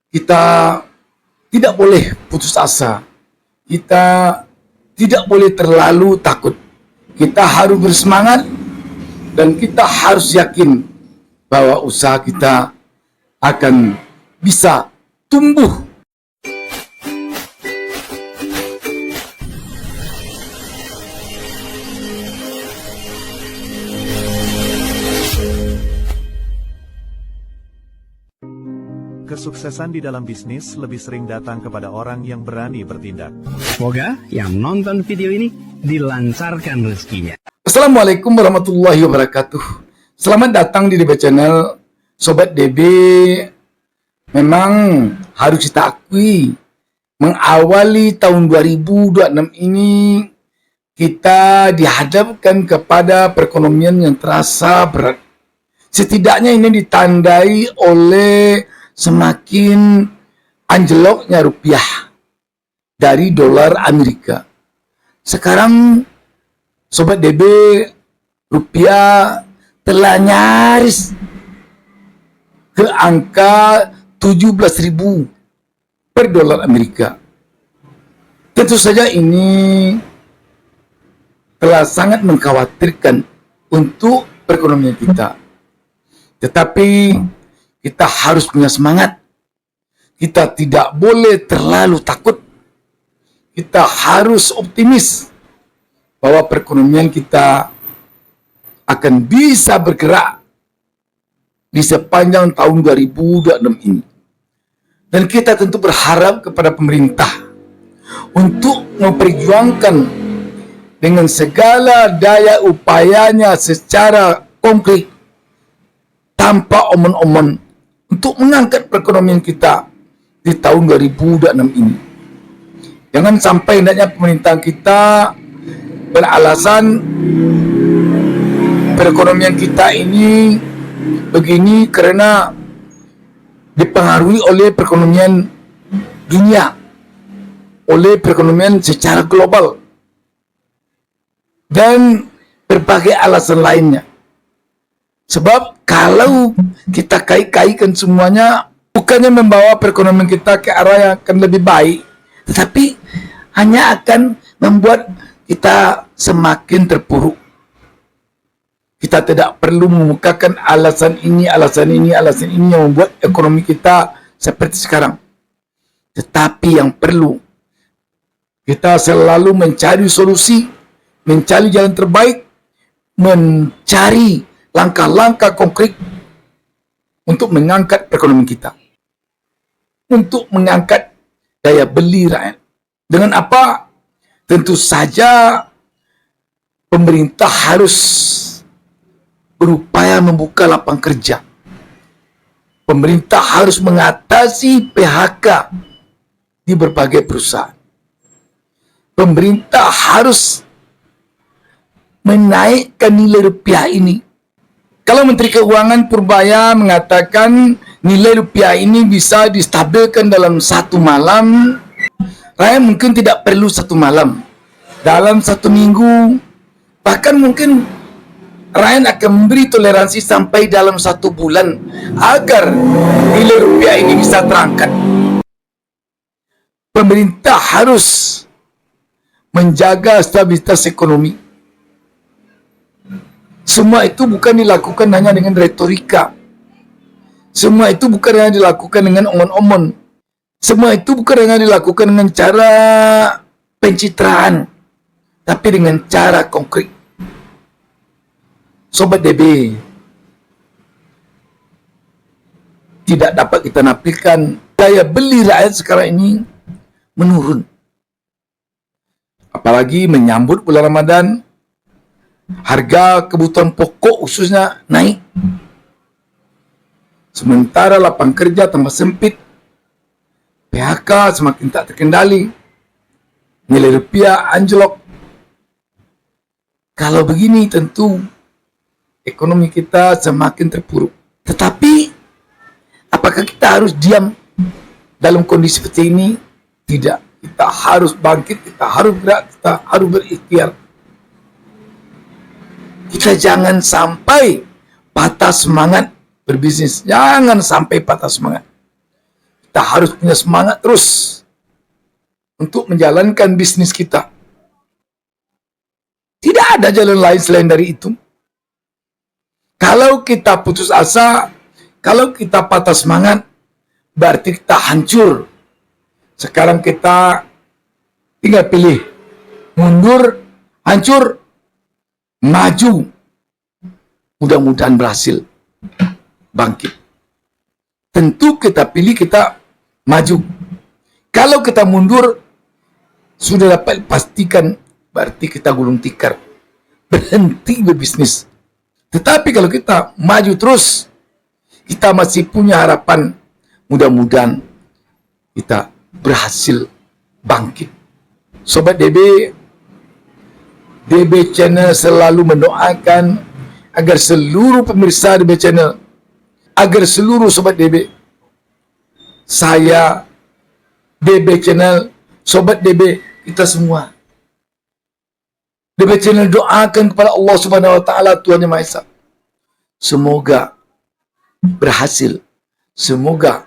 Kita tidak boleh putus asa. Kita tidak boleh terlalu takut. Kita harus bersemangat dan kita harus yakin bahwa usaha kita akan bisa tumbuh. Kesuksesan di dalam bisnis lebih sering datang kepada orang yang berani bertindak. Semoga yang nonton video ini dilancarkan rezekinya. Assalamualaikum warahmatullahi wabarakatuh. Selamat datang di DB Channel. Sobat DB, memang harus kita akui, mengawali tahun 2026 ini kita dihadapkan kepada perekonomian yang terasa berat. Setidaknya ini ditandai oleh semakin anjloknya rupiah dari dolar Amerika. Sekarang Sobat DB, rupiah telah nyaris ke angka 17.000 per dolar Amerika. Tentu saja ini telah sangat mengkhawatirkan untuk perekonomian kita. Tetapi kita harus punya semangat. Kita tidak boleh terlalu takut. Kita harus optimis bahwa perekonomian kita akan bisa bergerak di sepanjang tahun 2026 ini. Dan kita tentu berharap kepada pemerintah untuk memperjuangkan dengan segala daya upayanya secara konkret, tanpa omon-omon, untuk mengangkat perekonomian kita di tahun 2026 ini. Jangan sampai hendaknya pemerintah kita beralasan perekonomian kita ini begini karena dipengaruhi oleh perekonomian dunia, oleh perekonomian secara global, dan berbagai alasan lainnya. Sebab kalau kita kait-kaitkan semuanya, bukannya membawa perekonomian kita ke arah yang akan lebih baik, tetapi hanya akan membuat kita semakin terpuruk. Kita tidak perlu mengemukakan alasan ini yang membuat ekonomi kita seperti sekarang. Tetapi yang perlu, kita selalu mencari solusi, mencari jalan terbaik, mencari langkah-langkah konkret untuk mengangkat perekonomian kita, untuk mengangkat daya beli rakyat. Dengan apa? Tentu saja pemerintah harus berupaya membuka lapangan kerja. Pemerintah harus mengatasi PHK di berbagai perusahaan. Pemerintah harus menaikkan nilai rupiah ini. Kalau Menteri Keuangan Purbaya mengatakan nilai rupiah ini bisa distabilkan dalam satu malam, rakyat mungkin tidak perlu satu malam. Dalam satu minggu, bahkan mungkin rakyat akan memberi toleransi sampai dalam satu bulan agar nilai rupiah ini bisa terangkat. Pemerintah harus menjaga stabilitas ekonomi. Semua itu bukan dilakukan hanya dengan retorika. Semua itu bukan hanya dilakukan dengan omon-omon. Semua itu bukan hanya dilakukan dengan cara pencitraan, tapi dengan cara konkret. Sobat DB, tidak dapat kita nafikan daya beli rakyat sekarang ini menurun. Apalagi menyambut bulan Ramadan, harga kebutuhan pokok khususnya naik. Sementara lapangan kerja tambah sempit, PHK semakin tak terkendali, nilai rupiah anjlok. Kalau begini tentu ekonomi kita semakin terpuruk. Tetapi apakah kita harus diam dalam kondisi seperti ini? Tidak. Kita harus bangkit, kita harus gerak, kita harus berikhtiar. Kita jangan sampai patah semangat berbisnis. Jangan sampai patah semangat. Kita harus punya semangat terus untuk menjalankan bisnis kita. Tidak ada jalan lain selain dari itu. Kalau kita putus asa, kalau kita patah semangat, berarti kita hancur. Sekarang kita tinggal pilih mundur, hancur, maju. Mudah-mudahan berhasil bangkit. Tentu kita pilih kita maju. Kalau kita mundur, sudah dapat pastikan berarti kita gulung tikar, berhenti berbisnis. Tetapi kalau kita maju terus, kita masih punya harapan. Mudah-mudahan kita berhasil bangkit. Sobat DB Channel selalu mendoakan agar seluruh pemirsa DB Channel, agar seluruh Sobat DB, saya, DB Channel, Sobat DB, kita semua, DB Channel doakan kepada Allah Subhanahu Wa Taala, Tuhan Yang Maha Esa, semoga berhasil, semoga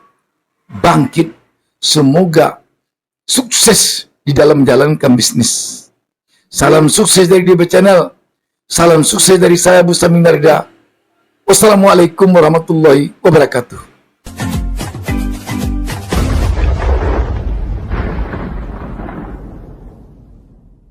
bangkit, semoga sukses di dalam menjalankan bisnis. Salam sukses dari DB Channel. Salam sukses dari saya, Bustamin Narida. Wassalamualaikum warahmatullahi wabarakatuh.